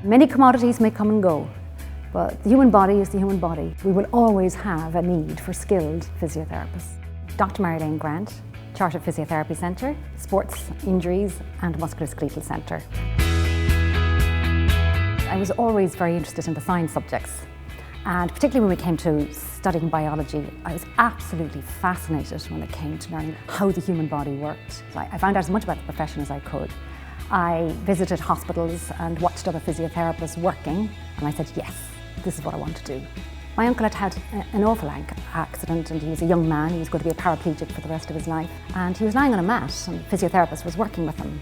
Many commodities may come and go, but the human body is the human body. We will always have a need for skilled physiotherapists. Dr. Marie Elaine Grant, Chartered Physiotherapy Centre, Sports, Injuries and Musculoskeletal Centre. I was always very interested in the science subjects, and particularly when we came to studying biology, I was absolutely fascinated when it came to learning how the human body worked. So I found out as much about the profession as I could. I visited hospitals and watched other physiotherapists working, and I said, yes, this is what I want to do. My uncle had an awful accident, and he was a young man. He was going to be a paraplegic for the rest of his life. And he was lying on a mat, and the physiotherapist was working with him.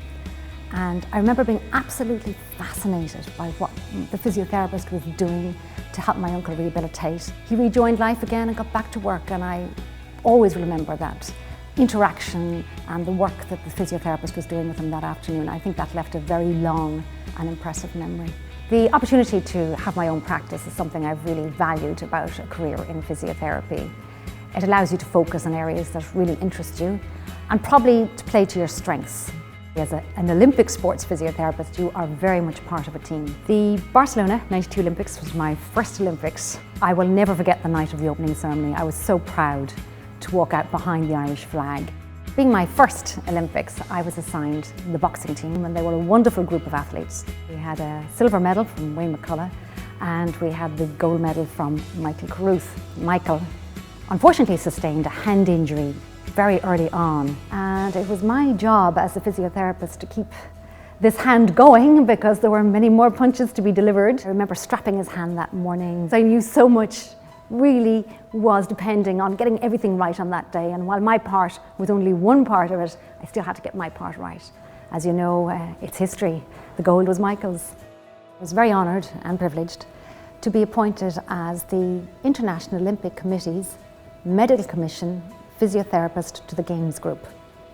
And I remember being absolutely fascinated by what the physiotherapist was doing to help my uncle rehabilitate. He rejoined life again and got back to work, and I always remember that interaction and the work that the physiotherapist was doing with him that afternoon. I think that left a very long and impressive memory. The opportunity to have my own practice is something I've really valued about a career in physiotherapy. It allows you to focus on areas that really interest you and probably to play to your strengths. As an Olympic sports physiotherapist, you are very much part of a team. The Barcelona '92 Olympics was my first Olympics. I will never forget the night of the opening ceremony. I was so proud to walk out behind the Irish flag. Being my first Olympics, I was assigned the boxing team, and they were a wonderful group of athletes. We had a silver medal from Wayne McCullough, and we had the gold medal from Michael Carruth. Michael unfortunately sustained a hand injury very early on, and it was my job as a physiotherapist to keep this hand going because there were many more punches to be delivered. I remember strapping his hand that morning. I knew so much really was depending on getting everything right on that day, and while my part was only one part of it, I still had to get my part right. As you know, it's history. The gold was Michael's. I was very honoured and privileged to be appointed as the International Olympic Committee's Medical Commission physiotherapist to the Games Group.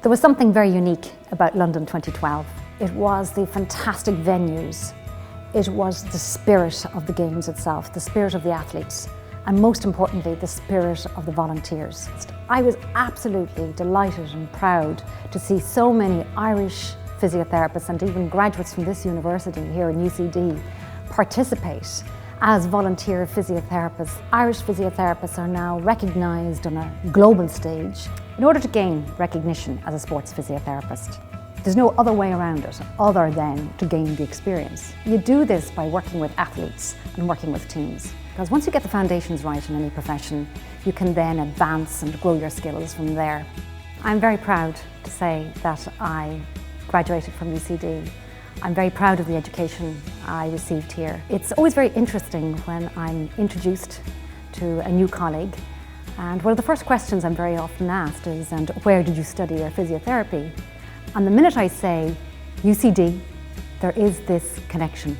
There was something very unique about London 2012. It was the fantastic venues. It was the spirit of the Games itself, the spirit of the athletes, and most importantly, the spirit of the volunteers. I was absolutely delighted and proud to see so many Irish physiotherapists and even graduates from this university here in UCD participate as volunteer physiotherapists. Irish physiotherapists are now recognised on a global stage. In order to gain recognition as a sports physiotherapist, there's no other way around it other than to gain the experience. You do this by working with athletes and working with teams. Because once you get the foundations right in any profession, you can then advance and grow your skills from there. I'm very proud to say that I graduated from UCD. I'm very proud of the education I received here. It's always very interesting when I'm introduced to a new colleague, and one of the first questions I'm very often asked is, and where did you study your physiotherapy? And the minute I say UCD, there is this connection.